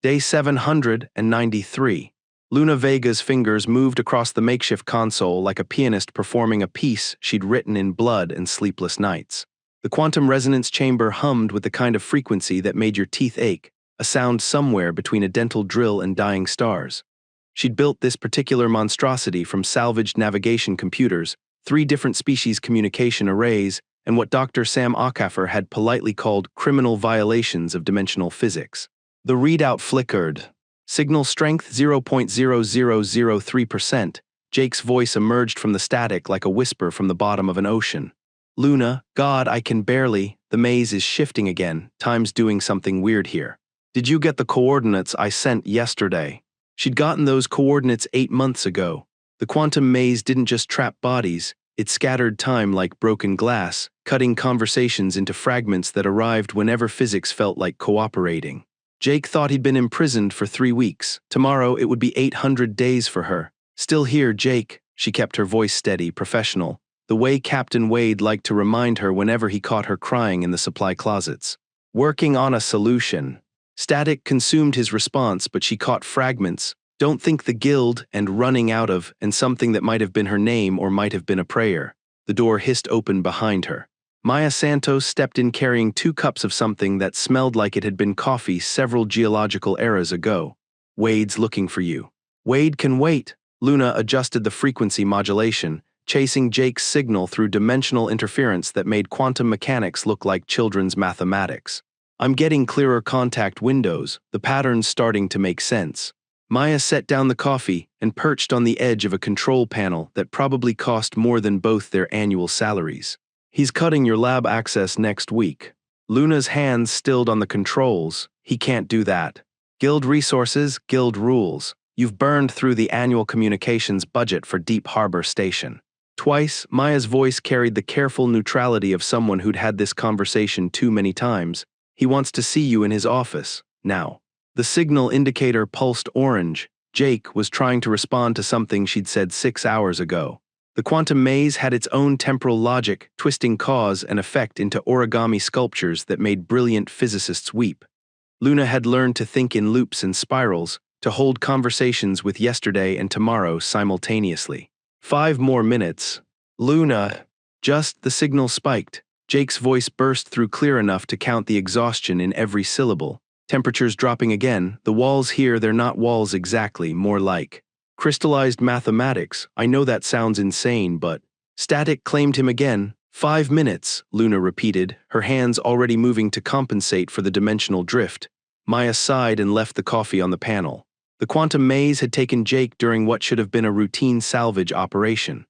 Day 793. Luna Vega's fingers moved across the makeshift console like a pianist performing a piece she'd written in blood and sleepless nights. The quantum resonance chamber hummed with the kind of frequency that made your teeth ache, a sound somewhere between a dental drill and dying stars. She'd built this particular monstrosity from salvaged navigation computers, 3 different species communication arrays, and what Dr. Sam Ockafer had politely called criminal violations of dimensional physics. The readout flickered. Signal strength 0.0003%. Jake's voice emerged from the static like a whisper from the bottom of an ocean. Luna, God, I can barely. The maze is shifting again. Time's doing something weird here. Did you get the coordinates I sent yesterday? She'd gotten those coordinates 8 months ago. The quantum maze didn't just trap bodies, it scattered time like broken glass, cutting conversations into fragments that arrived whenever physics felt like cooperating. Jake thought he'd been imprisoned for 3 weeks. Tomorrow it would be 800 days for her. Still here, Jake. She kept her voice steady, professional, the way Captain Wade liked to remind her whenever he caught her crying in the supply closets. Working on a solution. Static consumed his response, but she caught fragments. Don't think the guild, and running out of, and something that might have been her name or might have been a prayer. The door hissed open behind her. Maya Santos stepped in carrying 2 cups of something that smelled like it had been coffee several geological eras ago. Wade's looking for you. Wade can wait. Luna adjusted the frequency modulation, chasing Jake's signal through dimensional interference that made quantum mechanics look like children's mathematics. I'm getting clearer contact windows, the patterns starting to make sense. Maya set down the coffee and perched on the edge of a control panel that probably cost more than both their annual salaries. He's cutting your lab access next week. Luna's hands stilled on the controls. He can't do that. Guild resources, guild rules. You've burned through the annual communications budget for Deep Harbor Station. Twice, Maya's voice carried the careful neutrality of someone who'd had this conversation too many times. He wants to see you in his office, now. The signal indicator pulsed orange. Jake was trying to respond to something she'd said 6 hours ago. The quantum maze had its own temporal logic, twisting cause and effect into origami sculptures that made brilliant physicists weep. Luna had learned to think in loops and spirals, to hold conversations with yesterday and tomorrow simultaneously. 5 more minutes. Luna. Just the signal spiked. Jake's voice burst through clear enough to count the exhaustion in every syllable. Temperatures dropping again. The walls here, they're not walls exactly, more like crystallized mathematics. I know that sounds insane, but static claimed him again. 5 minutes, Luna repeated, her hands already moving to compensate for the dimensional drift. Maya sighed and left the coffee on the panel. The quantum maze had taken Jake during what should have been a routine salvage operation.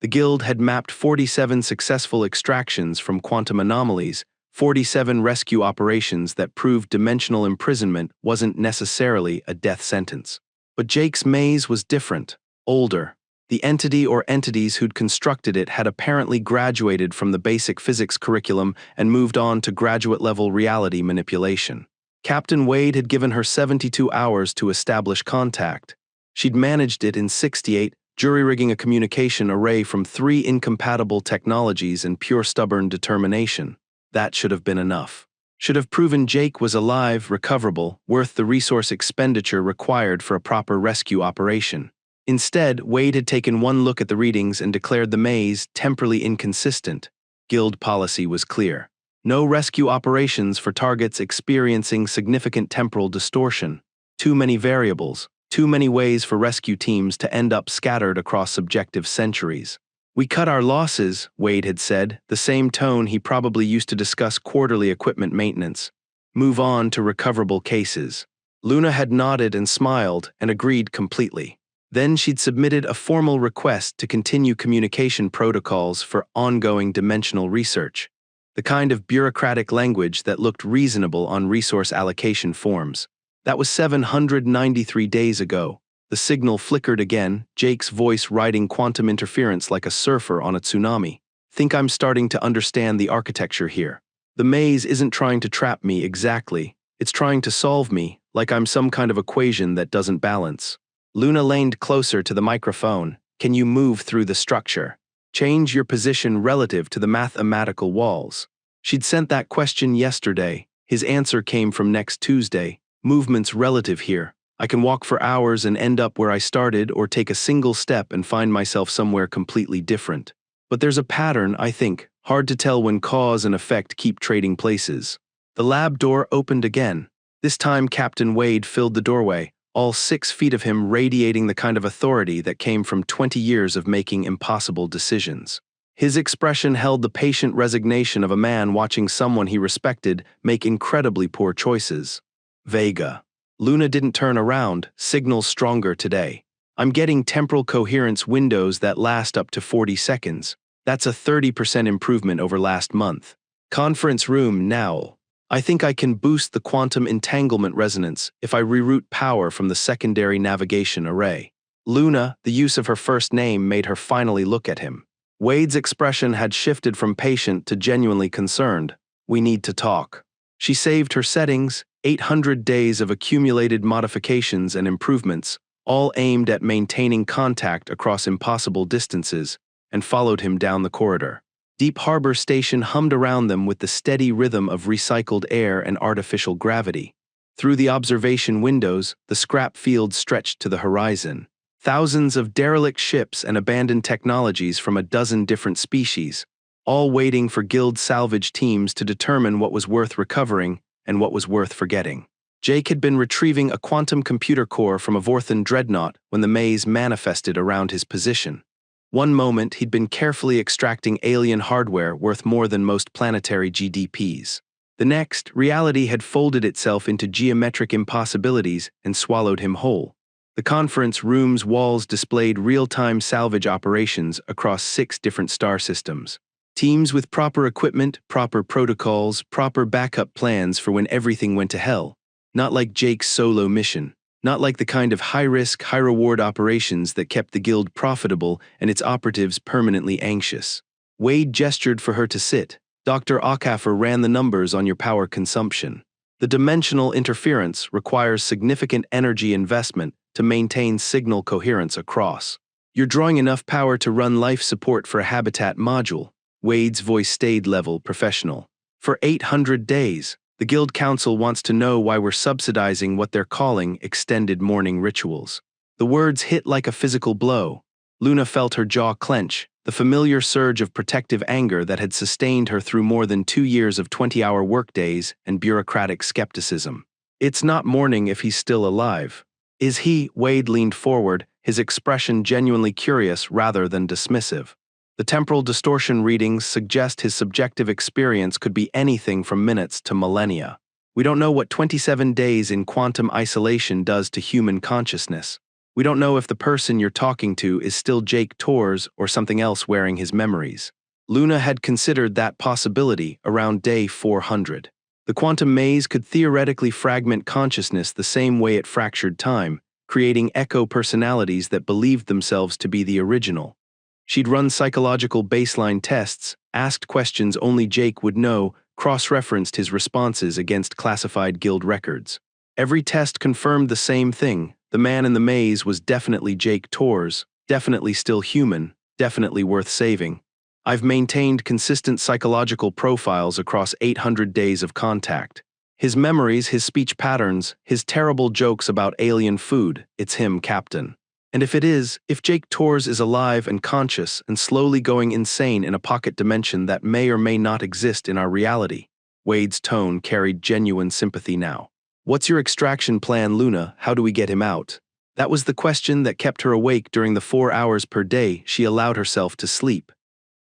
The guild had mapped 47 successful extractions from quantum anomalies, 47 rescue operations that proved dimensional imprisonment wasn't necessarily a death sentence. But Jake's maze was different, older. The entity or entities who'd constructed it had apparently graduated from the basic physics curriculum and moved on to graduate-level reality manipulation. Captain Wade had given her 72 hours to establish contact. She'd managed it in 68, jury-rigging a communication array from 3 incompatible technologies and pure stubborn determination. That should have been enough. Should have proven Jake was alive, recoverable, worth the resource expenditure required for a proper rescue operation. Instead, Wade had taken one look at the readings and declared the maze temporally inconsistent. Guild policy was clear. No rescue operations for targets experiencing significant temporal distortion. Too many variables, too many ways for rescue teams to end up scattered across subjective centuries. We cut our losses, Wade had said, the same tone he probably used to discuss quarterly equipment maintenance. Move on to recoverable cases. Luna had nodded and smiled and agreed completely. Then she'd submitted a formal request to continue communication protocols for ongoing dimensional research. The kind of bureaucratic language that looked reasonable on resource allocation forms. That was 793 days ago. The signal flickered again, Jake's voice riding quantum interference like a surfer on a tsunami. Think I'm starting to understand the architecture here. The maze isn't trying to trap me exactly. It's trying to solve me, like I'm some kind of equation that doesn't balance. Luna leaned closer to the microphone. Can you move through the structure? Change your position relative to the mathematical walls. She'd sent that question yesterday. His answer came from next Tuesday. Movement's relative here. I can walk for hours and end up where I started, or take a single step and find myself somewhere completely different. But there's a pattern, I think, hard to tell when cause and effect keep trading places. The lab door opened again. This time Captain Wade filled the doorway, all 6 feet of him radiating the kind of authority that came from 20 years of making impossible decisions. His expression held the patient resignation of a man watching someone he respected make incredibly poor choices. Vega. Luna didn't turn around, signals stronger today. I'm getting temporal coherence windows that last up to 40 seconds. That's a 30% improvement over last month. Conference room now. I think I can boost the quantum entanglement resonance if I reroute power from the secondary navigation array. Luna, the use of her first name made her finally look at him. Wade's expression had shifted from patient to genuinely concerned. We need to talk. She saved her settings, 800 days of accumulated modifications and improvements, all aimed at maintaining contact across impossible distances, and followed him down the corridor. Deep Harbor Station hummed around them with the steady rhythm of recycled air and artificial gravity. Through the observation windows, the scrap field stretched to the horizon. Thousands of derelict ships and abandoned technologies from a dozen different species, all waiting for Guild salvage teams to determine what was worth recovering and what was worth forgetting. Jake had been retrieving a quantum computer core from a Vorthan dreadnought when the maze manifested around his position. One moment he'd been carefully extracting alien hardware worth more than most planetary GDPs. The next, reality had folded itself into geometric impossibilities and swallowed him whole. The conference room's walls displayed real-time salvage operations across 6 different star systems. Teams with proper equipment, proper protocols, proper backup plans for when everything went to hell. Not like Jake's solo mission. Not like the kind of high-risk, high-reward operations that kept the Guild profitable and its operatives permanently anxious. Wade gestured for her to sit. Dr. Ockhaffer ran the numbers on your power consumption. The dimensional interference requires significant energy investment to maintain signal coherence across. You're drawing enough power to run life support for a habitat module. Wade's voice stayed level, professional. For 800 days. The Guild Council wants to know why we're subsidizing what they're calling extended mourning rituals. The words hit like a physical blow. Luna felt her jaw clench, the familiar surge of protective anger that had sustained her through more than 2 years of 20-hour workdays and bureaucratic skepticism. It's not mourning if he's still alive. Is he? Wade leaned forward, his expression genuinely curious rather than dismissive. The temporal distortion readings suggest his subjective experience could be anything from minutes to millennia. We don't know what 27 days in quantum isolation does to human consciousness. We don't know if the person you're talking to is still Jake Torres or something else wearing his memories. Luna had considered that possibility around day 400. The quantum maze could theoretically fragment consciousness the same way it fractured time, creating echo personalities that believed themselves to be the original. She'd run psychological baseline tests, asked questions only Jake would know, cross-referenced his responses against classified Guild records. Every test confirmed the same thing. The man in the maze was definitely Jake Torres, definitely still human, definitely worth saving. I've maintained consistent psychological profiles across 800 days of contact. His memories, his speech patterns, his terrible jokes about alien food, it's him, Captain. And if it is, if Jake Torres is alive and conscious and slowly going insane in a pocket dimension that may or may not exist in our reality. Wade's tone carried genuine sympathy now. What's your extraction plan, Luna? How do we get him out? That was the question that kept her awake during the 4 hours per day she allowed herself to sleep.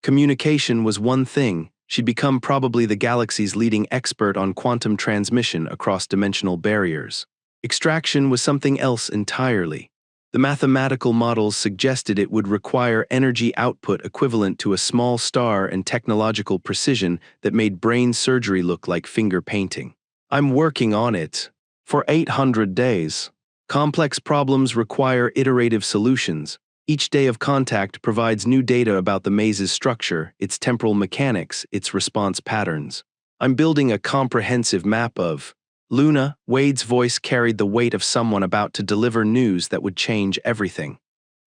Communication was one thing. She'd become probably the galaxy's leading expert on quantum transmission across dimensional barriers. Extraction was something else entirely. The mathematical models suggested it would require energy output equivalent to a small star and technological precision that made brain surgery look like finger painting. I'm working on it. For 800 days. Complex problems require iterative solutions. Each day of contact provides new data about the maze's structure, its temporal mechanics, its response patterns. I'm building a comprehensive map of Luna. Wade's voice carried the weight of someone about to deliver news that would change everything.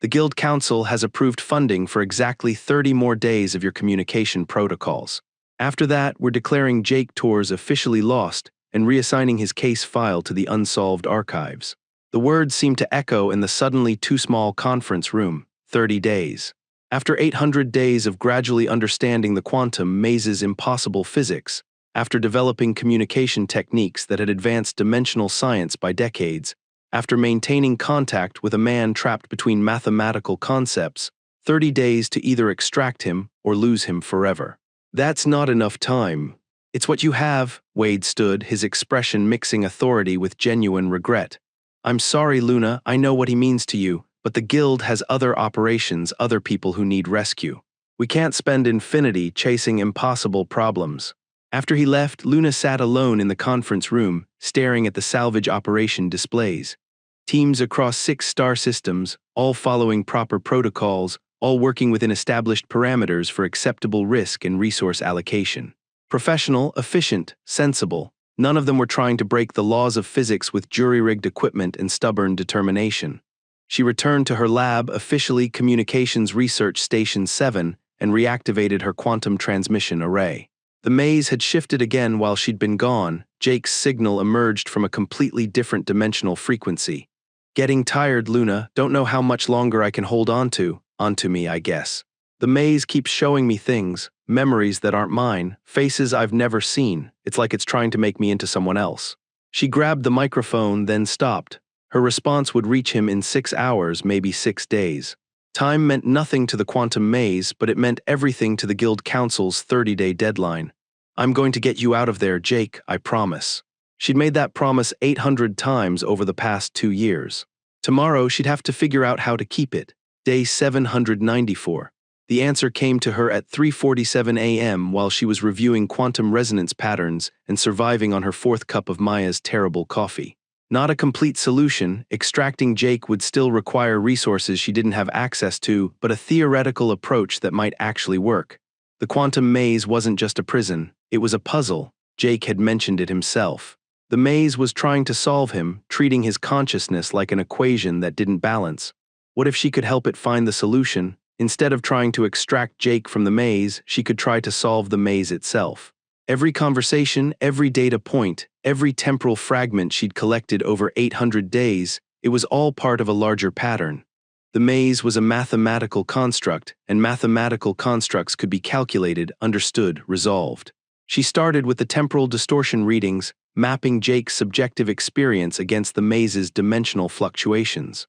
The Guild Council has approved funding for exactly 30 more days of your communication protocols. After that, we're declaring Jake Torres officially lost, and reassigning his case file to the unsolved archives. The words seemed to echo in the suddenly too small conference room. 30 days. After 800 days of gradually understanding the quantum maze's impossible physics, after developing communication techniques that had advanced dimensional science by decades, after maintaining contact with a man trapped between mathematical concepts, 30 days to either extract him or lose him forever. That's not enough time. It's what you have, Wade stood, his expression mixing authority with genuine regret. I'm sorry, Luna, I know what he means to you, but the Guild has other operations, other people who need rescue. We can't spend infinity chasing impossible problems. After he left, Luna sat alone in the conference room, staring at the salvage operation displays. Teams across 6 star systems, all following proper protocols, all working within established parameters for acceptable risk and resource allocation. Professional, efficient, sensible. None of them were trying to break the laws of physics with jury-rigged equipment and stubborn determination. She returned to her lab, officially Communications Research Station 7, and reactivated her quantum transmission array. The maze had shifted again while she'd been gone. Jake's signal emerged from a completely different dimensional frequency. Getting tired, Luna, don't know how much longer I can hold onto me, I guess. The maze keeps showing me things, memories that aren't mine, faces I've never seen. It's like it's trying to make me into someone else. She grabbed the microphone, then stopped. Her response would reach him in 6 hours, maybe 6 days. Time meant nothing to the quantum maze, but it meant everything to the Guild Council's 30-day deadline. I'm going to get you out of there, Jake, I promise. She'd made that promise 800 times over the past 2 years. Tomorrow, she'd have to figure out how to keep it. Day 794. The answer came to her at 3:47 a.m. while she was reviewing quantum resonance patterns and surviving on her 4th cup of Maya's terrible coffee. Not a complete solution, extracting Jake would still require resources she didn't have access to, but a theoretical approach that might actually work. The quantum maze wasn't just a prison, it was a puzzle. Jake had mentioned it himself. The maze was trying to solve him, treating his consciousness like an equation that didn't balance. What if she could help it find the solution? Instead of trying to extract Jake from the maze, she could try to solve the maze itself. Every conversation, every data point, every temporal fragment she'd collected over 800 days, it was all part of a larger pattern. The maze was a mathematical construct, and mathematical constructs could be calculated, understood, resolved. She started with the temporal distortion readings, mapping Jake's subjective experience against the maze's dimensional fluctuations.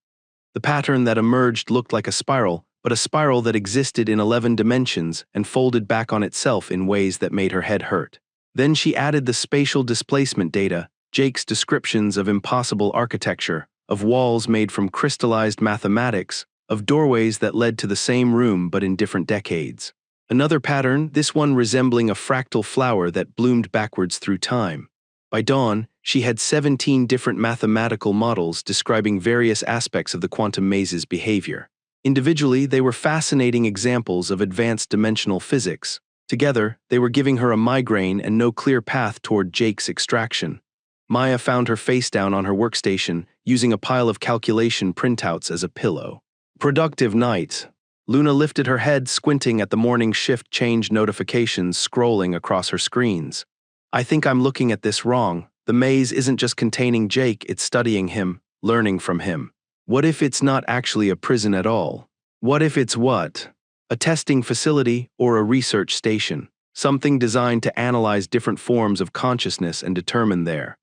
The pattern that emerged looked like a spiral, but a spiral that existed in 11 dimensions and folded back on itself in ways that made her head hurt. Then she added the spatial displacement data, Jake's descriptions of impossible architecture, of walls made from crystallized mathematics, of doorways that led to the same room but in different decades. Another pattern, this one resembling a fractal flower that bloomed backwards through time. By dawn, she had 17 different mathematical models describing various aspects of the quantum maze's behavior. Individually, they were fascinating examples of advanced dimensional physics. Together, they were giving her a migraine and no clear path toward Jake's extraction. Maya found her face down on her workstation, using a pile of calculation printouts as a pillow. Productive night. Luna lifted her head, squinting at the morning shift change notifications scrolling across her screens. I think I'm looking at this wrong. The maze isn't just containing Jake, it's studying him, learning from him. What if it's not actually a prison at all? What if it's what? A testing facility or a research station? Something designed to analyze different forms of consciousness and determine their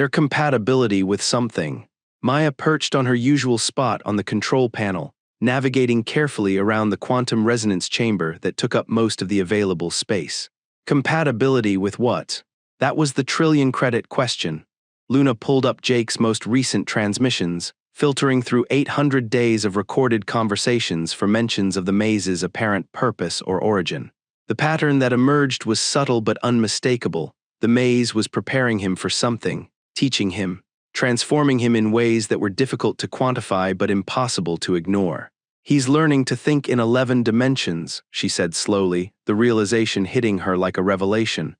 compatibility with something. Maya perched on her usual spot on the control panel, navigating carefully around the quantum resonance chamber that took up most of the available space. Compatibility with what? That was the trillion-credit question. Luna pulled up Jake's most recent transmissions, filtering through 800 days of recorded conversations for mentions of the maze's apparent purpose or origin. The pattern that emerged was subtle but unmistakable. The maze was preparing him for something, teaching him, transforming him in ways that were difficult to quantify but impossible to ignore. He's learning to think in 11 dimensions, she said slowly, the realization hitting her like a revelation.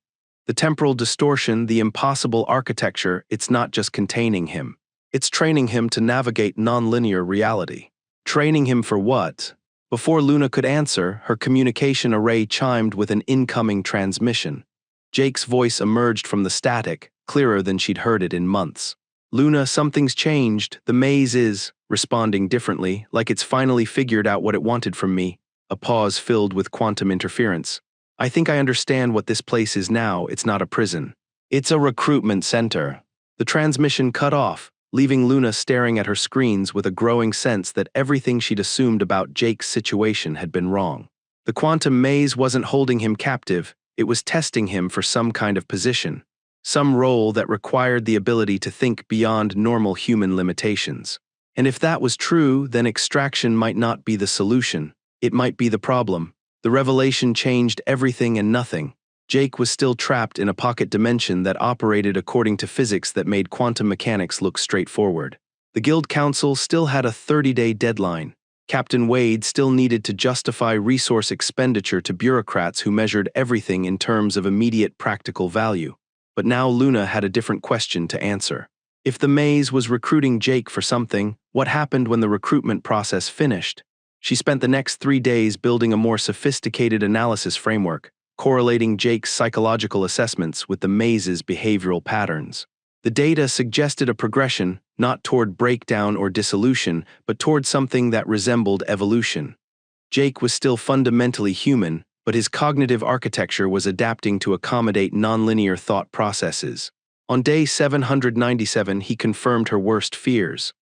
The temporal distortion, the impossible architecture, it's not just containing him. It's training him to navigate nonlinear reality. Training him for what? Before Luna could answer, her communication array chimed with an incoming transmission. Jake's voice emerged from the static, clearer than she'd heard it in months. "Luna, something's changed. The maze is," responding differently, like it's finally figured out what it wanted from me. A pause filled with quantum interference. "I think I understand what this place is now. It's not a prison. It's a recruitment center." The transmission cut off, leaving Luna staring at her screens with a growing sense that everything she'd assumed about Jake's situation had been wrong. The quantum maze wasn't holding him captive, it was testing him for some kind of position, some role that required the ability to think beyond normal human limitations. And if that was true, then extraction might not be the solution, it might be the problem. The revelation changed everything and nothing. Jake was still trapped in a pocket dimension that operated according to physics that made quantum mechanics look straightforward. The Guild Council still had a 30-day deadline. Captain Wade still needed to justify resource expenditure to bureaucrats who measured everything in terms of immediate practical value. But now Luna had a different question to answer. If the maze was recruiting Jake for something, what happened when the recruitment process finished? She spent the next 3 days building a more sophisticated analysis framework, correlating Jake's psychological assessments with the maze's behavioral patterns. The data suggested a progression, not toward breakdown or dissolution, but toward something that resembled evolution. Jake was still fundamentally human, but his cognitive architecture was adapting to accommodate nonlinear thought processes. On day 797, he confirmed her worst fears.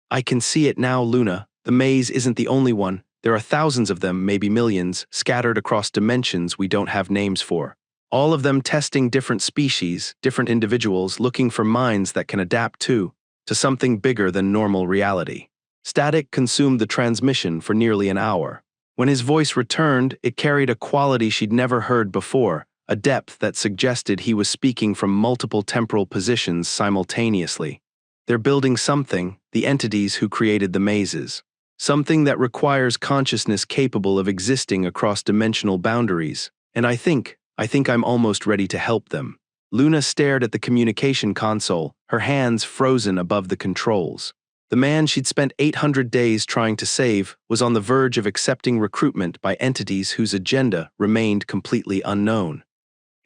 "I can see it now, Luna. The maze isn't the only one. There are thousands of them, maybe millions, scattered across dimensions we don't have names for. All of them testing different species, different individuals, looking for minds that can adapt to something bigger than normal reality." Static consumed the transmission for nearly an hour. When his voice returned, it carried a quality she'd never heard before, a depth that suggested he was speaking from multiple temporal positions simultaneously. "They're building something, the entities who created the mazes. Something that requires consciousness capable of existing across dimensional boundaries, and I think I'm almost ready to help them." Luna stared at the communication console, her hands frozen above the controls. The man she'd spent 800 days trying to save was on the verge of accepting recruitment by entities whose agenda remained completely unknown.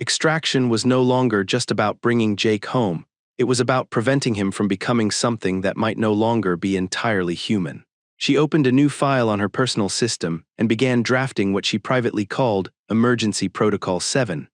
Extraction was no longer just about bringing Jake home, it was about preventing him from becoming something that might no longer be entirely human. She opened a new file on her personal system and began drafting what she privately called Emergency Protocol 7,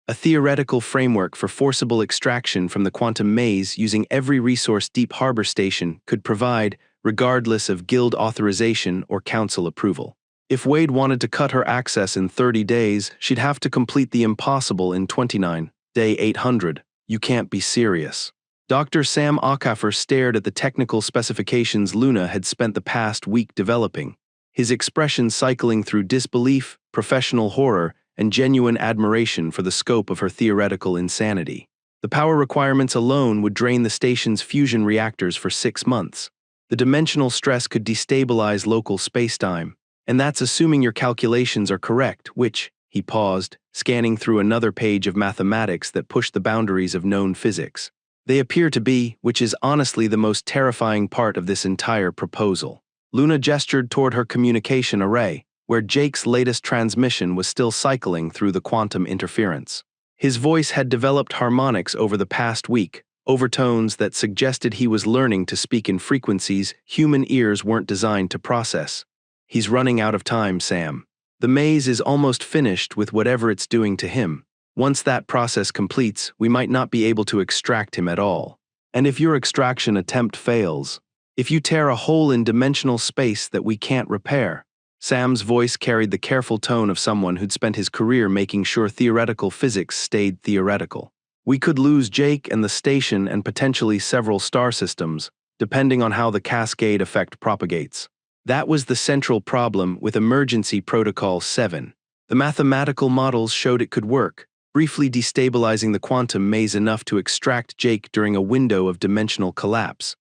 a theoretical framework for forcible extraction from the quantum maze using every resource Deep Harbor Station could provide, regardless of guild authorization or council approval. If Wade wanted to cut her access in 30 days, she'd have to complete the impossible in 29, day 800. "You can't be serious." Dr. Sam Acaffer stared at the technical specifications Luna had spent the past week developing, his expression cycling through disbelief, professional horror, and genuine admiration for the scope of her theoretical insanity. The power requirements alone would drain the station's fusion reactors for 6 months. The dimensional stress could destabilize local spacetime, and that's assuming your calculations are correct, which, he paused, scanning through another page of mathematics that pushed the boundaries of known physics. "They appear to be, which is honestly the most terrifying part of this entire proposal." Luna gestured toward her communication array, where Jake's latest transmission was still cycling through the quantum interference. His voice had developed harmonics over the past week, overtones that suggested he was learning to speak in frequencies human ears weren't designed to process. "He's running out of time, Sam. The maze is almost finished with whatever it's doing to him. Once that process completes, we might not be able to extract him at all. And if your extraction attempt fails, if you tear a hole in dimensional space that we can't repair." Sam's voice carried the careful tone of someone who'd spent his career making sure theoretical physics stayed theoretical. "We could lose Jake and the station and potentially several star systems, depending on how the cascade effect propagates." That was the central problem with Emergency Protocol 7. The mathematical models showed it could work, briefly destabilizing the quantum maze enough to extract Jake during a window of dimensional collapse.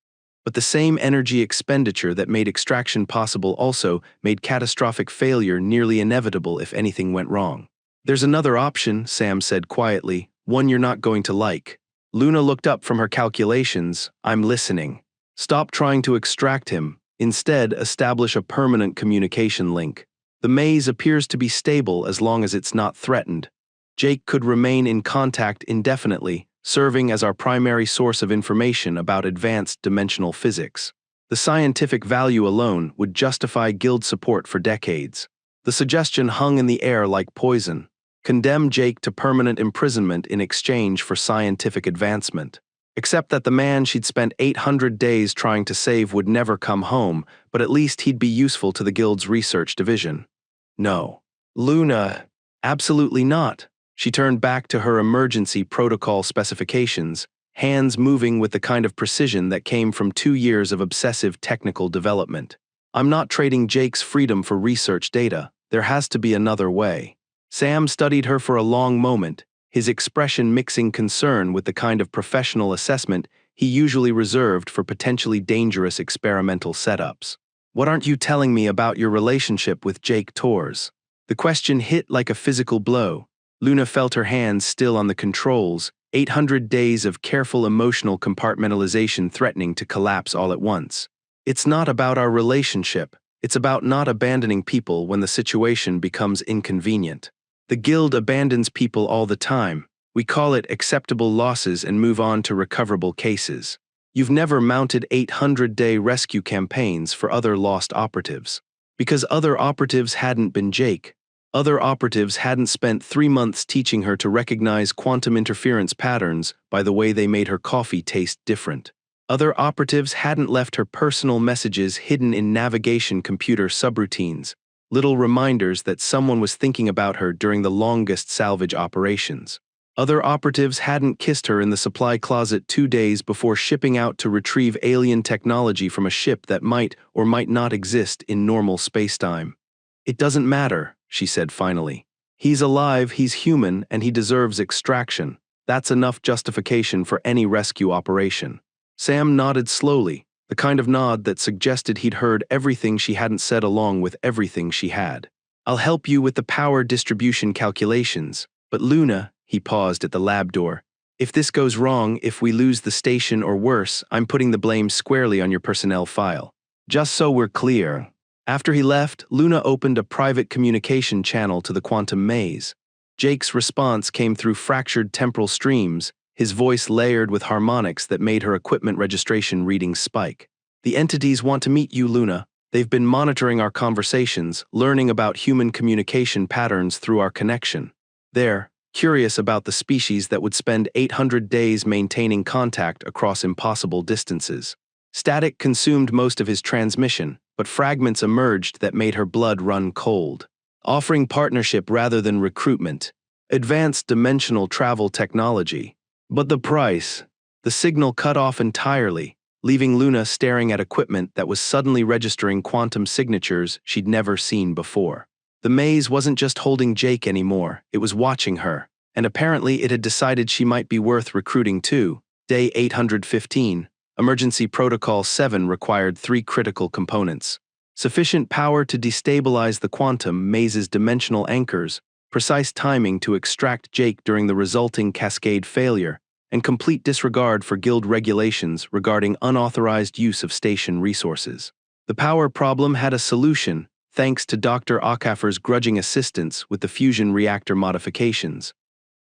But the same energy expenditure that made extraction possible also made catastrophic failure nearly inevitable if anything went wrong. "There's another option," Sam said quietly, "one you're not going to like." Luna looked up from her calculations. "I'm listening." "Stop trying to extract him. Instead, establish a permanent communication link. The maze appears to be stable as long as it's not threatened. Jake could remain in contact indefinitely, serving as our primary source of information about advanced dimensional physics. The scientific value alone would justify guild support for decades. The suggestion hung in the air like poison. Condemn Jake to permanent imprisonment in exchange for scientific advancement. Except that the man she'd spent 800 days trying to save would never come home, but at least he'd be useful to the guild's research division. No. Luna. Absolutely not. She turned back to her emergency protocol specifications, hands moving with the kind of precision that came from 2 years of obsessive technical development. I'm not trading Jake's freedom for research data. There has to be another way. Sam studied her for a long moment, his expression mixing concern with the kind of professional assessment he usually reserved for potentially dangerous experimental setups. What aren't you telling me about your relationship with Jake Torres? The question hit like a physical blow. Luna felt her hands still on the controls, 800 days of careful emotional compartmentalization threatening to collapse all at once. It's not about our relationship. It's about not abandoning people when the situation becomes inconvenient. The guild abandons people all the time. We call it acceptable losses and move on to recoverable cases. You've never mounted 800-day rescue campaigns for other lost operatives. Because other operatives hadn't been Jake. Other operatives hadn't spent 3 months teaching her to recognize quantum interference patterns by the way they made her coffee taste different. Other operatives hadn't left her personal messages hidden in navigation computer subroutines, little reminders that someone was thinking about her during the longest salvage operations. Other operatives hadn't kissed her in the supply closet 2 days before shipping out to retrieve alien technology from a ship that might or might not exist in normal spacetime. It doesn't matter, she said finally. He's alive, he's human, and he deserves extraction. That's enough justification for any rescue operation. Sam nodded slowly, the kind of nod that suggested he'd heard everything she hadn't said along with everything she had. I'll help you with the power distribution calculations, but Luna, he paused at the lab door. If this goes wrong, if we lose the station or worse, I'm putting the blame squarely on your personnel file. Just so we're clear. After he left, Luna opened a private communication channel to the quantum maze. Jake's response came through fractured temporal streams, his voice layered with harmonics that made her equipment registration readings spike. The entities want to meet you, Luna. They've been monitoring our conversations, learning about human communication patterns through our connection. They're curious about the species that would spend 800 days maintaining contact across impossible distances. Static consumed most of his transmission, but fragments emerged that made her blood run cold. Offering partnership rather than recruitment. Advanced dimensional travel technology. But the price. The signal cut off entirely, leaving Luna staring at equipment that was suddenly registering quantum signatures she'd never seen before. The maze wasn't just holding Jake anymore, it was watching her, and apparently it had decided she might be worth recruiting too. Day 815, Emergency Protocol 7 required 3 critical components. Sufficient power to destabilize the quantum maze's dimensional anchors, precise timing to extract Jake during the resulting cascade failure, and complete disregard for guild regulations regarding unauthorized use of station resources. The power problem had a solution, thanks to Dr. Ockafer's grudging assistance with the fusion reactor modifications.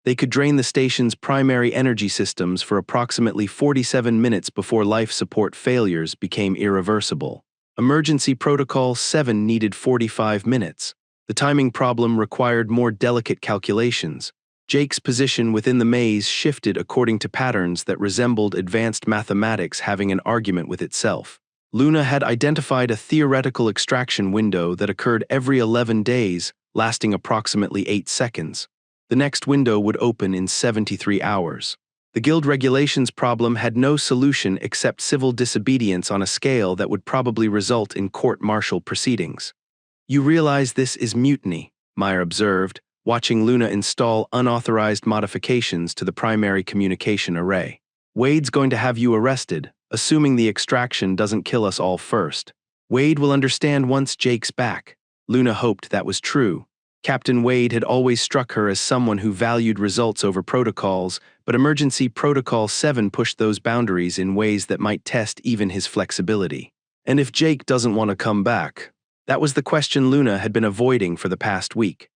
They could drain the station's primary energy systems for approximately 47 minutes before life support failures became irreversible. Emergency Protocol 7 needed 45 minutes. The timing problem required more delicate calculations. Jake's position within the maze shifted according to patterns that resembled advanced mathematics having an argument with itself. Luna had identified a theoretical extraction window that occurred every 11 days, lasting approximately 8 seconds. The next window would open in 73 hours. The guild regulations problem had no solution except civil disobedience on a scale that would probably result in court-martial proceedings. You realize this is mutiny, Meyer observed, watching Luna install unauthorized modifications to the primary communication array. Wade's going to have you arrested, assuming the extraction doesn't kill us all first. Wade will understand once Jake's back. Luna hoped that was true. Captain Wade had always struck her as someone who valued results over protocols, but Emergency Protocol 7 pushed those boundaries in ways that might test even his flexibility. And if Jake doesn't want to come back? That was the question Luna had been avoiding for the past week.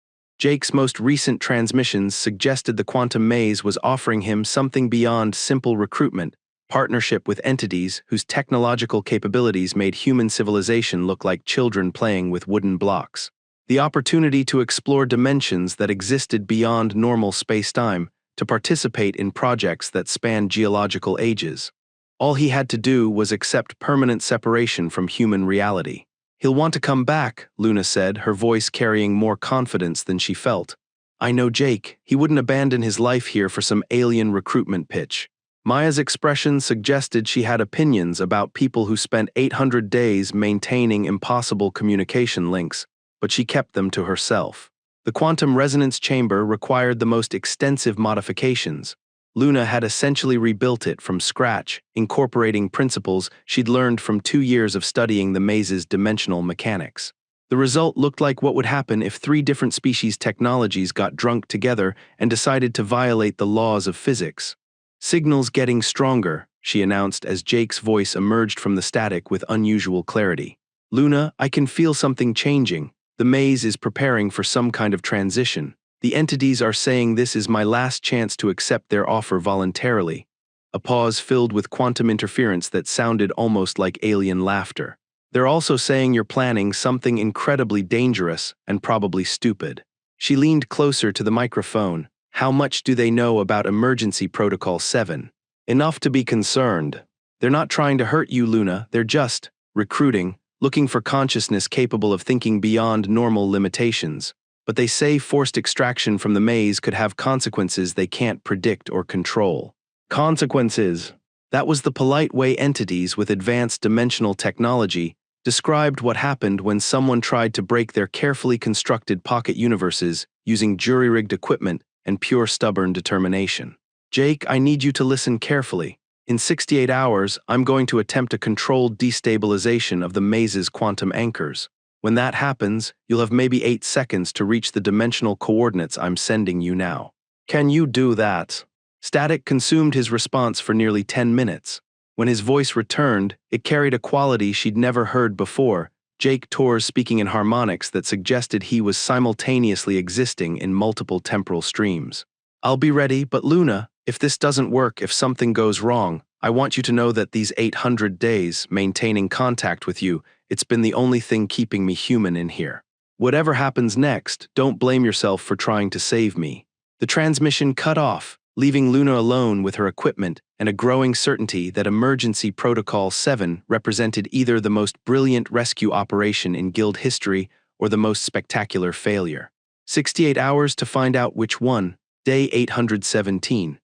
Jake's most recent transmissions suggested the quantum maze was offering him something beyond simple recruitment, partnership with entities whose technological capabilities made human civilization look like children playing with wooden blocks. The opportunity to explore dimensions that existed beyond normal space-time, to participate in projects that spanned geological ages. All he had to do was accept permanent separation from human reality. "He'll want to come back," Luna said, her voice carrying more confidence than she felt. "I know Jake. He wouldn't abandon his life here for some alien recruitment pitch." Maya's expression suggested she had opinions about people who spent 800 days maintaining impossible communication links, but she kept them to herself. The quantum resonance chamber required the most extensive modifications. Luna had essentially rebuilt it from scratch, incorporating principles she'd learned from 2 years of studying the maze's dimensional mechanics. The result looked like what would happen if 3 different species technologies got drunk together and decided to violate the laws of physics. "Signals getting stronger," she announced as Jake's voice emerged from the static with unusual clarity. "Luna, I can feel something changing. The maze is preparing for some kind of transition. The entities are saying this is my last chance to accept their offer voluntarily." A pause filled with quantum interference that sounded almost like alien laughter. "They're also saying you're planning something incredibly dangerous and probably stupid." She leaned closer to the microphone. "How much do they know about Emergency Protocol 7? "Enough to be concerned. They're not trying to hurt you, Luna. They're just recruiting, looking for consciousness capable of thinking beyond normal limitations. But they say forced extraction from the maze could have consequences they can't predict or control." Consequences. That was the polite way entities with advanced dimensional technology described what happened when someone tried to break their carefully constructed pocket universes using jury-rigged equipment and pure stubborn determination. "Jake, I need you to listen carefully. In 68 hours, I'm going to attempt a controlled destabilization of the maze's quantum anchors. When that happens, you'll have maybe 8 seconds to reach the dimensional coordinates I'm sending you now. Can you do that?" Static consumed his response for nearly 10 minutes. When his voice returned, it carried a quality she'd never heard before, Jake Torres speaking in harmonics that suggested he was simultaneously existing in multiple temporal streams. "I'll be ready, but Luna, if this doesn't work, if something goes wrong, I want you to know that these 800 days maintaining contact with you, it's been the only thing keeping me human in here. Whatever happens next, don't blame yourself for trying to save me." The transmission cut off, leaving Luna alone with her equipment and a growing certainty that Emergency Protocol 7 represented either the most brilliant rescue operation in Guild history or the most spectacular failure. 68 hours to find out which one. Day 817.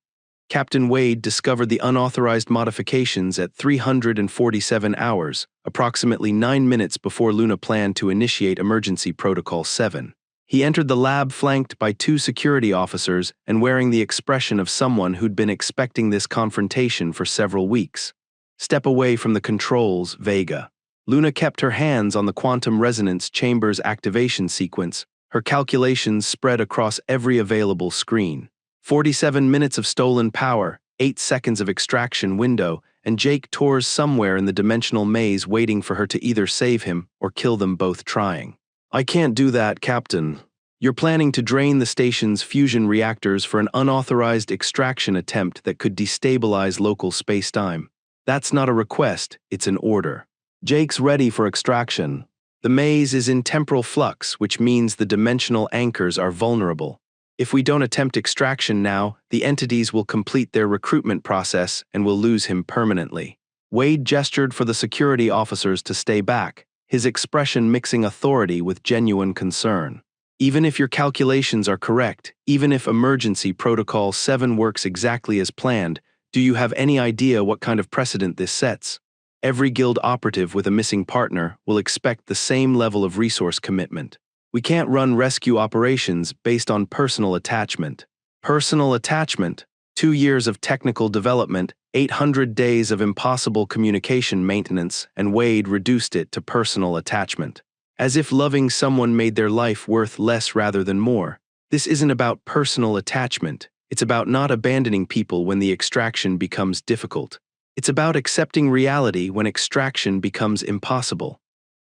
Captain Wade discovered the unauthorized modifications at 347 hours, approximately 9 minutes before Luna planned to initiate Emergency Protocol 7. He entered the lab flanked by 2 security officers and wearing the expression of someone who'd been expecting this confrontation for several weeks. "Step away from the controls, Vega." Luna kept her hands on the quantum resonance chamber's activation sequence, her calculations spread across every available screen. 47 minutes of stolen power, 8 seconds of extraction window, and Jake Torres somewhere in the dimensional maze waiting for her to either save him or kill them both trying. "I can't do that, Captain. You're planning to drain the station's fusion reactors for an unauthorized extraction attempt that could destabilize local space-time. That's not a request, it's an order. Jake's ready for extraction. The maze is in temporal flux, which means the dimensional anchors are vulnerable. If we don't attempt extraction now, the entities will complete their recruitment process and will lose him permanently." Wade gestured for the security officers to stay back, his expression mixing authority with genuine concern. "Even if your calculations are correct, even if Emergency Protocol 7 works exactly as planned, do you have any idea what kind of precedent this sets? Every guild operative with a missing partner will expect the same level of resource commitment. We can't run rescue operations based on personal attachment." Personal attachment? 2 years of technical development, 800 days of impossible communication maintenance, and Wade reduced it to personal attachment. As if loving someone made their life worth less rather than more. This isn't about personal attachment. It's about not abandoning people when the extraction becomes difficult. It's about accepting reality when extraction becomes impossible.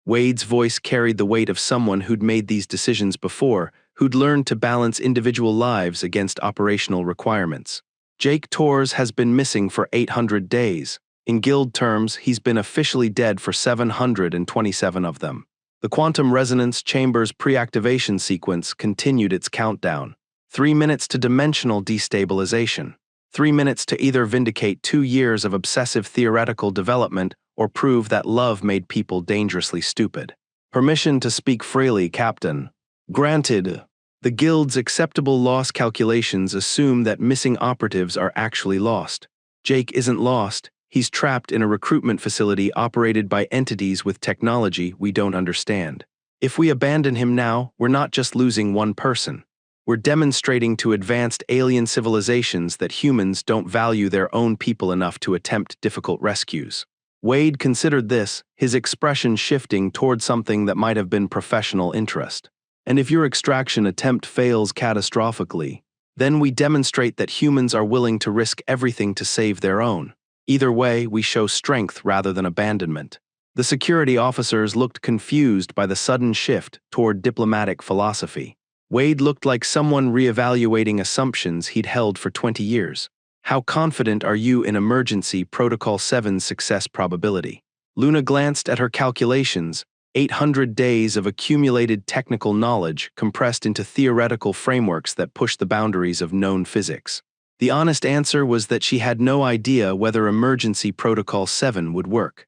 Wade's voice carried the weight of someone who'd made these decisions before, who'd learned to balance individual lives against operational requirements. Jake Torres has been missing for 800 days. In guild terms, he's been officially dead for 727 of them. The quantum resonance chamber's pre-activation sequence continued its countdown. 3 minutes to dimensional destabilization. 3 minutes to either vindicate 2 years of obsessive theoretical development or prove that love made people dangerously stupid. Permission to speak freely, Captain. Granted. The Guild's acceptable loss calculations assume that missing operatives are actually lost. Jake isn't lost. He's trapped in a recruitment facility operated by entities with technology we don't understand. If we abandon him now, we're not just losing one person. We're demonstrating to advanced alien civilizations that humans don't value their own people enough to attempt difficult rescues. Wade considered this, his expression shifting toward something that might have been professional interest. And if your extraction attempt fails catastrophically, then we demonstrate that humans are willing to risk everything to save their own. Either way, we show strength rather than abandonment. The security officers looked confused by the sudden shift toward diplomatic philosophy. Wade looked like someone reevaluating assumptions he'd held for 20 years. How confident are you in Emergency Protocol 7's success probability? Luna glanced at her calculations, 800 days of accumulated technical knowledge compressed into theoretical frameworks that push the boundaries of known physics. The honest answer was that she had no idea whether Emergency Protocol 7 would work.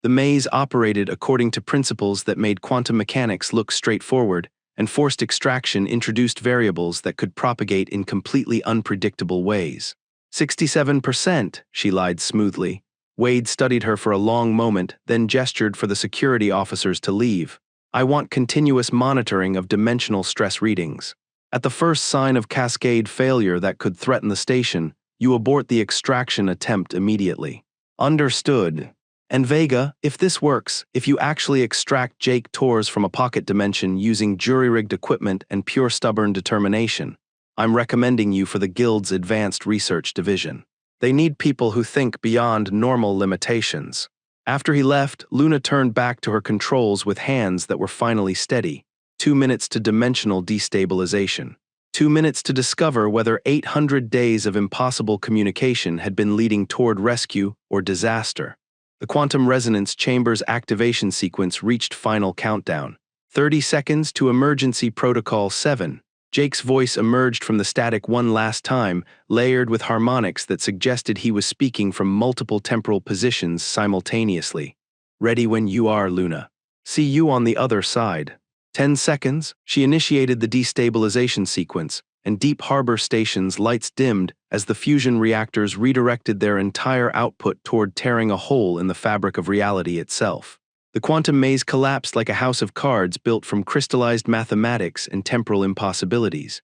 The maze operated according to principles that made quantum mechanics look straightforward, and forced extraction introduced variables that could propagate in completely unpredictable ways. 67%, she lied smoothly. Wade studied her for a long moment, then gestured for the security officers to leave. I want continuous monitoring of dimensional stress readings. At the first sign of cascade failure that could threaten the station, you abort the extraction attempt immediately. Understood. And Vega, if this works, if you actually extract Jake Torres from a pocket dimension using jury-rigged equipment and pure stubborn determination, I'm recommending you for the Guild's Advanced Research Division. They need people who think beyond normal limitations. After he left, Luna turned back to her controls with hands that were finally steady. 2 minutes to dimensional destabilization. 2 minutes to discover whether 800 days of impossible communication had been leading toward rescue or disaster. The quantum resonance chamber's activation sequence reached final countdown. 30 seconds to Emergency Protocol 7. Jake's voice emerged from the static one last time, layered with harmonics that suggested he was speaking from multiple temporal positions simultaneously. Ready when you are, Luna. See you on the other side. 10 seconds, she initiated the destabilization sequence, and Deep Harbor Station's lights dimmed as the fusion reactors redirected their entire output toward tearing a hole in the fabric of reality itself. The quantum maze collapsed like a house of cards built from crystallized mathematics and temporal impossibilities.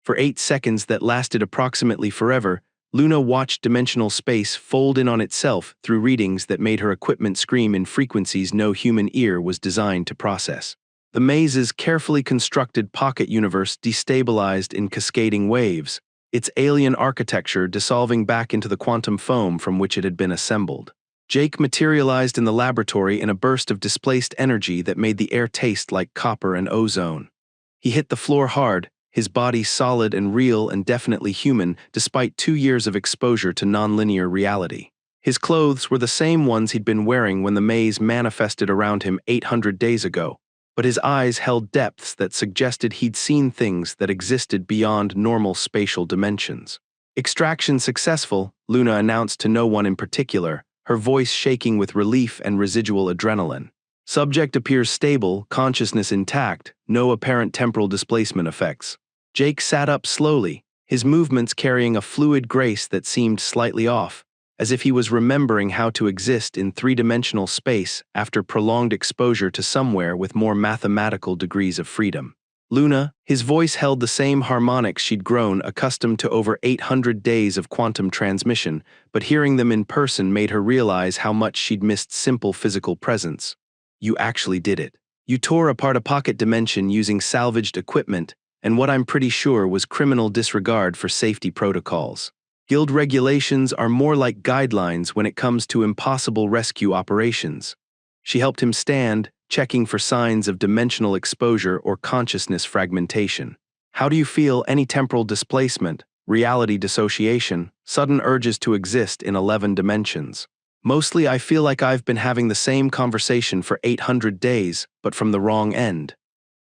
For 8 seconds that lasted approximately forever, Luna watched dimensional space fold in on itself through readings that made her equipment scream in frequencies no human ear was designed to process. The maze's carefully constructed pocket universe destabilized in cascading waves, its alien architecture dissolving back into the quantum foam from which it had been assembled. Jake materialized in the laboratory in a burst of displaced energy that made the air taste like copper and ozone. He hit the floor hard, his body solid and real and definitely human despite 2 years of exposure to nonlinear reality. His clothes were the same ones he'd been wearing when the maze manifested around him 800 days ago, but his eyes held depths that suggested he'd seen things that existed beyond normal spatial dimensions. Extraction successful, Luna announced to no one in particular, her voice shaking with relief and residual adrenaline. Subject appears stable, consciousness intact, no apparent temporal displacement effects. Jake sat up slowly, his movements carrying a fluid grace that seemed slightly off, as if he was remembering how to exist in three-dimensional space after prolonged exposure to somewhere with more mathematical degrees of freedom. Luna, his voice held the same harmonics she'd grown accustomed to over 800 days of quantum transmission, but hearing them in person made her realize how much she'd missed simple physical presence. You actually did it. You tore apart a pocket dimension using salvaged equipment, and what I'm pretty sure was criminal disregard for safety protocols. Guild regulations are more like guidelines when it comes to impossible rescue operations. She helped him stand, checking for signs of dimensional exposure or consciousness fragmentation. How do you feel? Any temporal displacement, reality dissociation, sudden urges to exist in 11 dimensions? Mostly I feel like I've been having the same conversation for 800 days, but from the wrong end.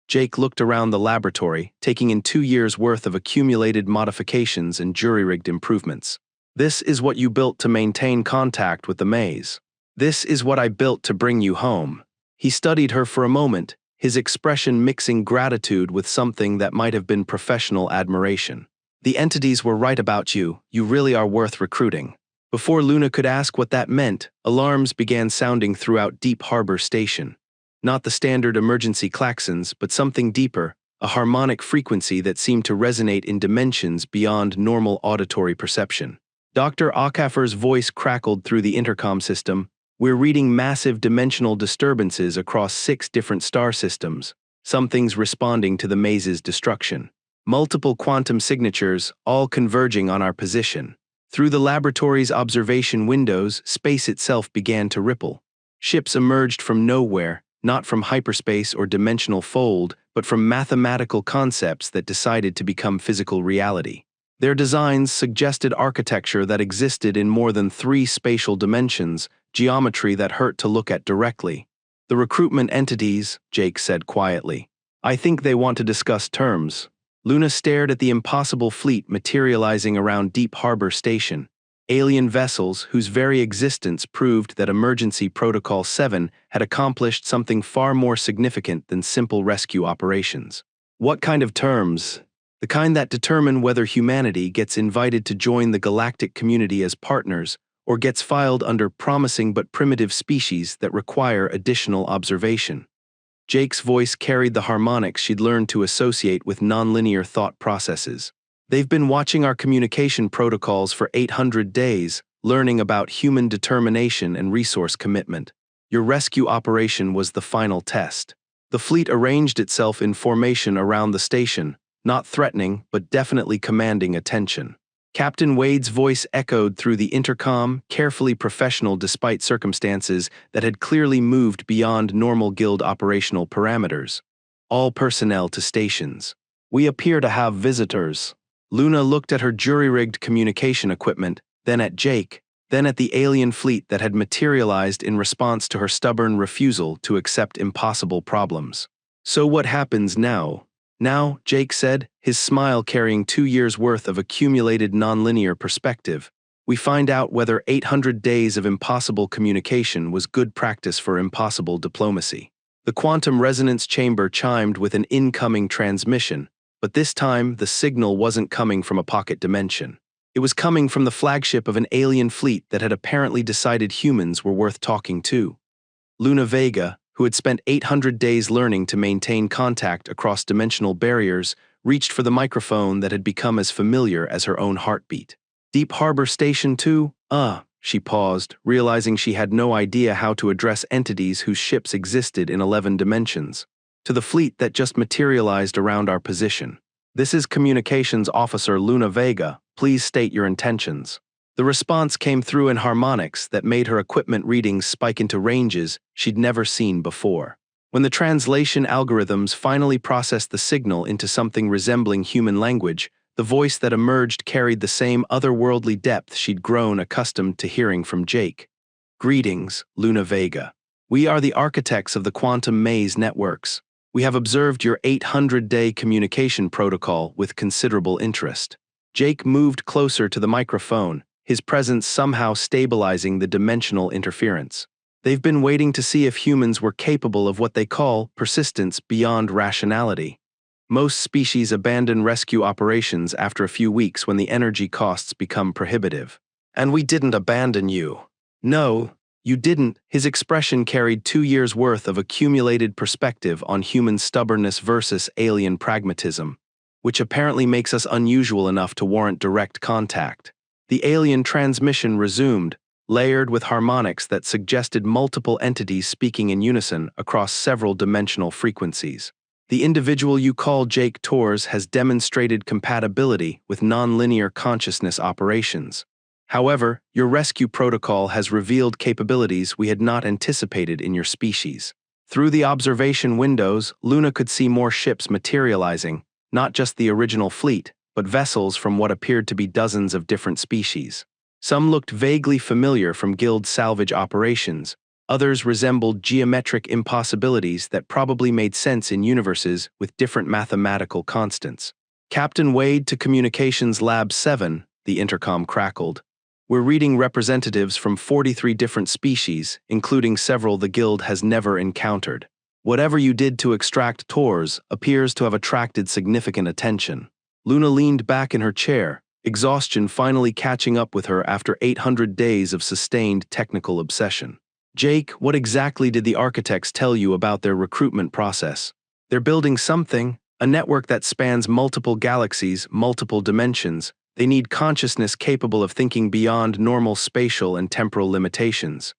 Jake looked around the laboratory, taking in 2 years' worth of accumulated modifications and jury-rigged improvements. This is what you built to maintain contact with the maze. This is what I built to bring you home. He studied her for a moment, his expression mixing gratitude with something that might have been professional admiration. The entities were right about you, you really are worth recruiting. Before Luna could ask what that meant, alarms began sounding throughout Deep Harbor Station. Not the standard emergency klaxons, but something deeper, a harmonic frequency that seemed to resonate in dimensions beyond normal auditory perception. Dr. Okafer's voice crackled through the intercom system. We're reading massive dimensional disturbances across 6 different star systems. Something's responding to the maze's destruction. Multiple quantum signatures, all converging on our position. Through the laboratory's observation windows, space itself began to ripple. Ships emerged from nowhere, not from hyperspace or dimensional fold, but from mathematical concepts that decided to become physical reality. Their designs suggested architecture that existed in more than 3 spatial dimensions, geometry that hurt to look at directly. The recruitment entities, Jake said quietly. I think they want to discuss terms. Luna stared at the impossible fleet materializing around Deep Harbor Station. Alien vessels whose very existence proved that Emergency Protocol 7 had accomplished something far more significant than simple rescue operations. What kind of terms? The kind that determine whether humanity gets invited to join the galactic community as partners, or gets filed under promising but primitive species that require additional observation. Jake's voice carried the harmonics she'd learned to associate with nonlinear thought processes. They've been watching our communication protocols for 800 days, learning about human determination and resource commitment. Your rescue operation was the final test. The fleet arranged itself in formation around the station, not threatening but definitely commanding attention. Captain Wade's voice echoed through the intercom, carefully professional despite circumstances that had clearly moved beyond normal guild operational parameters. All personnel to stations. We appear to have visitors. Luna looked at her jury-rigged communication equipment, then at Jake, then at the alien fleet that had materialized in response to her stubborn refusal to accept impossible problems. So what happens now? Now, Jake said, his smile carrying 2 years' worth of accumulated nonlinear perspective. We find out whether 800 days of impossible communication was good practice for impossible diplomacy. The quantum resonance chamber chimed with an incoming transmission, but this time the signal wasn't coming from a pocket dimension. It was coming from the flagship of an alien fleet that had apparently decided humans were worth talking to. Luna Vega, who had spent 800 days learning to maintain contact across dimensional barriers, reached for the microphone that had become as familiar as her own heartbeat. Deep Harbor Station 2? She paused, realizing she had no idea how to address entities whose ships existed in 11 dimensions. To the fleet that just materialized around our position. This is Communications Officer Luna Vega. Please state your intentions. The response came through in harmonics that made her equipment readings spike into ranges she'd never seen before. When the translation algorithms finally processed the signal into something resembling human language, the voice that emerged carried the same otherworldly depth she'd grown accustomed to hearing from Jake. Greetings, Luna Vega. We are the architects of the quantum maze networks. We have observed your 800-day communication protocol with considerable interest. Jake moved closer to the microphone, his presence somehow stabilizing the dimensional interference. They've been waiting to see if humans were capable of what they call persistence beyond rationality. Most species abandon rescue operations after a few weeks when the energy costs become prohibitive. And we didn't abandon you. No, you didn't. His expression carried 2 years' worth of accumulated perspective on human stubbornness versus alien pragmatism, which apparently makes us unusual enough to warrant direct contact. The alien transmission resumed, layered with harmonics that suggested multiple entities speaking in unison across several dimensional frequencies. The individual you call Jake Torres has demonstrated compatibility with nonlinear consciousness operations. However, your rescue protocol has revealed capabilities we had not anticipated in your species. Through the observation windows, Luna could see more ships materializing, not just the original fleet, but vessels from what appeared to be dozens of different species. Some looked vaguely familiar from Guild salvage operations, others resembled geometric impossibilities that probably made sense in universes with different mathematical constants. "Captain Wade to Communications Lab 7, the intercom crackled. "We're reading representatives from 43 different species, including several the Guild has never encountered. Whatever you did to extract Torres appears to have attracted significant attention." Luna leaned back in her chair, exhaustion finally catching up with her after 800 days of sustained technical obsession. "Jake, what exactly did the architects tell you about their recruitment process?" "They're building something, a network that spans multiple galaxies, multiple dimensions. They need consciousness capable of thinking beyond normal spatial and temporal limitations."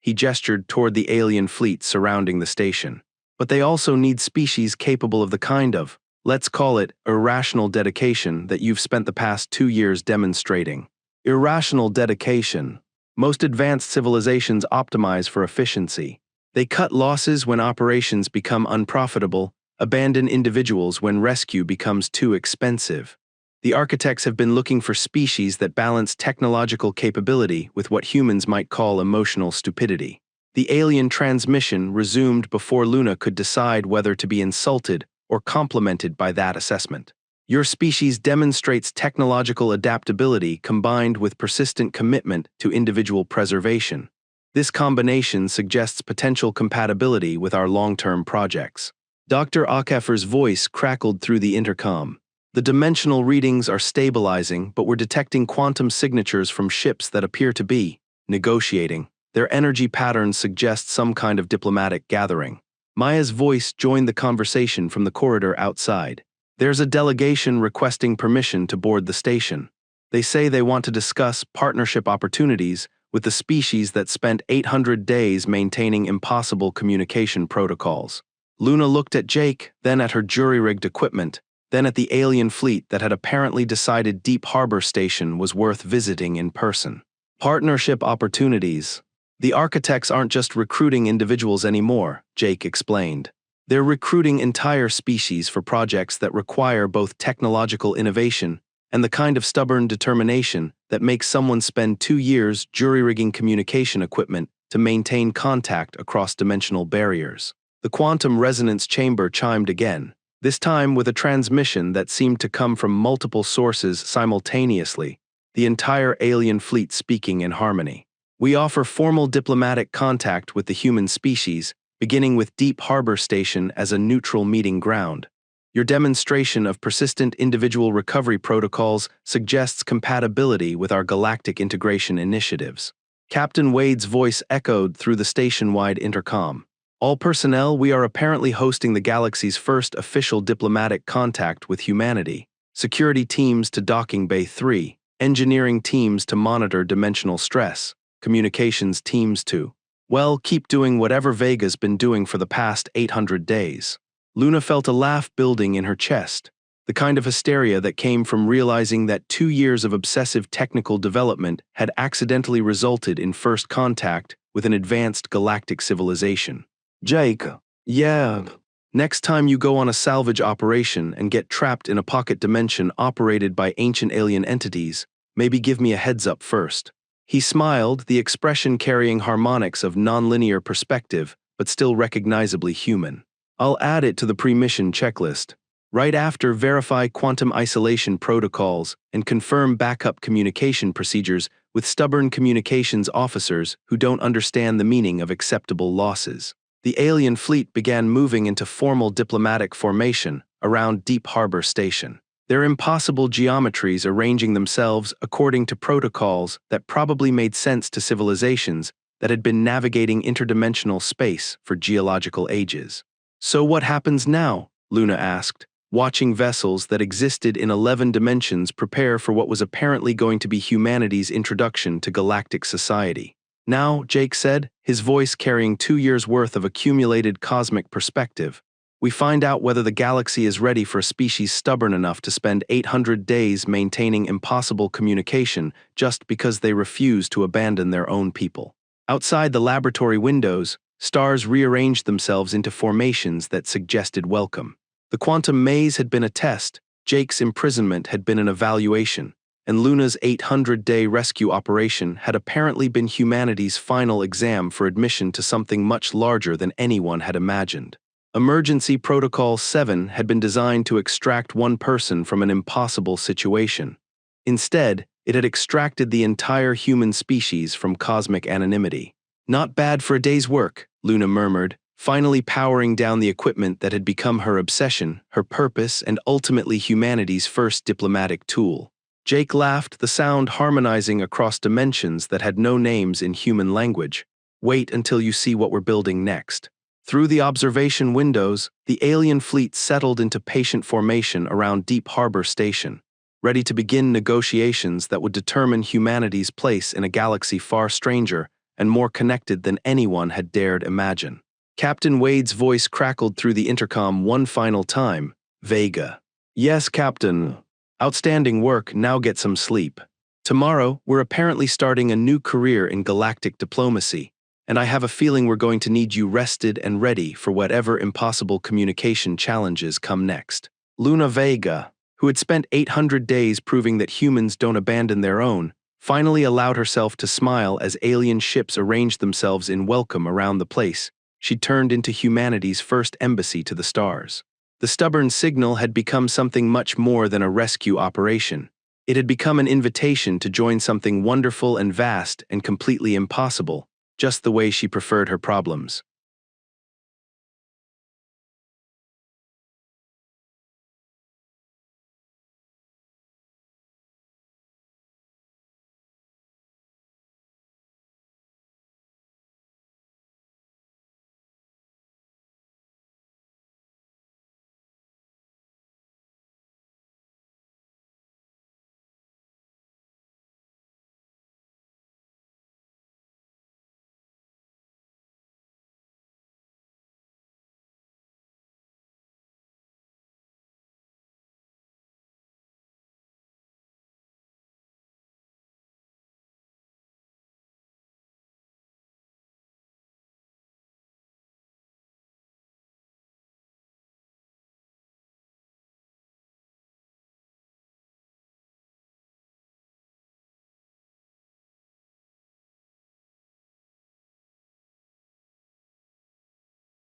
He gestured toward the alien fleet surrounding the station. "But they also need species capable of the kind of, let's call it, irrational dedication that you've spent the past 2 years demonstrating." "Irrational dedication. Most advanced civilizations optimize for efficiency. They cut losses when operations become unprofitable, abandon individuals when rescue becomes too expensive. The architects have been looking for species that balance technological capability with what humans might call emotional stupidity." The alien transmission resumed before Luna could decide whether to be insulted or complimented by that assessment. "Your species demonstrates technological adaptability combined with persistent commitment to individual preservation. This combination suggests potential compatibility with our long-term projects." Dr. Akefer's voice crackled through the intercom. "The dimensional readings are stabilizing, but we're detecting quantum signatures from ships that appear to be negotiating. Their energy patterns suggest some kind of diplomatic gathering." Maya's voice joined the conversation from the corridor outside. "There's a delegation requesting permission to board the station. They say they want to discuss partnership opportunities with the species that spent 800 days maintaining impossible communication protocols." Luna looked at Jake, then at her jury-rigged equipment, then at the alien fleet that had apparently decided Deep Harbor Station was worth visiting in person. "Partnership opportunities. The architects aren't just recruiting individuals anymore," Jake explained. "They're recruiting entire species for projects that require both technological innovation and the kind of stubborn determination that makes someone spend 2 years jury-rigging communication equipment to maintain contact across dimensional barriers." The quantum resonance chamber chimed again, this time with a transmission that seemed to come from multiple sources simultaneously, the entire alien fleet speaking in harmony. "We offer formal diplomatic contact with the human species, beginning with Deep Harbor Station as a neutral meeting ground. Your demonstration of persistent individual recovery protocols suggests compatibility with our galactic integration initiatives." Captain Wade's voice echoed through the station-wide intercom. "All personnel, we are apparently hosting the galaxy's first official diplomatic contact with humanity. Security teams to Docking Bay 3, engineering teams to monitor dimensional stress, communications teams to, well, keep doing whatever Vega's been doing for the past 800 days." Luna felt a laugh building in her chest, the kind of hysteria that came from realizing that 2 years of obsessive technical development had accidentally resulted in first contact with an advanced galactic civilization. "Jake, yeah. Next time you go on a salvage operation and get trapped in a pocket dimension operated by ancient alien entities, maybe give me a heads up first." He smiled, the expression carrying harmonics of nonlinear perspective, but still recognizably human. "I'll add it to the pre-mission checklist. Right after, verify quantum isolation protocols and confirm backup communication procedures with stubborn communications officers who don't understand the meaning of acceptable losses." The alien fleet began moving into formal diplomatic formation around Deep Harbor Station, their impossible geometries arranging themselves according to protocols that probably made sense to civilizations that had been navigating interdimensional space for geological ages. "So what happens now?" Luna asked, watching vessels that existed in 11 dimensions prepare for what was apparently going to be humanity's introduction to galactic society. "Now," Jake said, his voice carrying 2 years' worth of accumulated cosmic perspective, "we find out whether the galaxy is ready for a species stubborn enough to spend 800 days maintaining impossible communication just because they refuse to abandon their own people." Outside the laboratory windows, stars rearranged themselves into formations that suggested welcome. The quantum maze had been a test, Jake's imprisonment had been an evaluation, and Luna's 800-day rescue operation had apparently been humanity's final exam for admission to something much larger than anyone had imagined. Emergency Protocol 7 had been designed to extract one person from an impossible situation. Instead, it had extracted the entire human species from cosmic anonymity. "Not bad for a day's work," Luna murmured, finally powering down the equipment that had become her obsession, her purpose, and ultimately humanity's first diplomatic tool. Jake laughed, the sound harmonizing across dimensions that had no names in human language. "Wait until you see what we're building next." Through the observation windows, the alien fleet settled into patient formation around Deep Harbor Station, ready to begin negotiations that would determine humanity's place in a galaxy far stranger and more connected than anyone had dared imagine. Captain Wade's voice crackled through the intercom one final time. "Vega." "Yes, Captain. Outstanding work, now get some sleep. Tomorrow, we're apparently starting a new career in galactic diplomacy, and I have a feeling we're going to need you rested and ready for whatever impossible communication challenges come next." Luna Vega, who had spent 800 days proving that humans don't abandon their own, finally allowed herself to smile as alien ships arranged themselves in welcome around the place. She turned into humanity's first embassy to the stars. The stubborn signal had become something much more than a rescue operation. It had become an invitation to join something wonderful and vast and completely impossible, just the way she preferred her problems.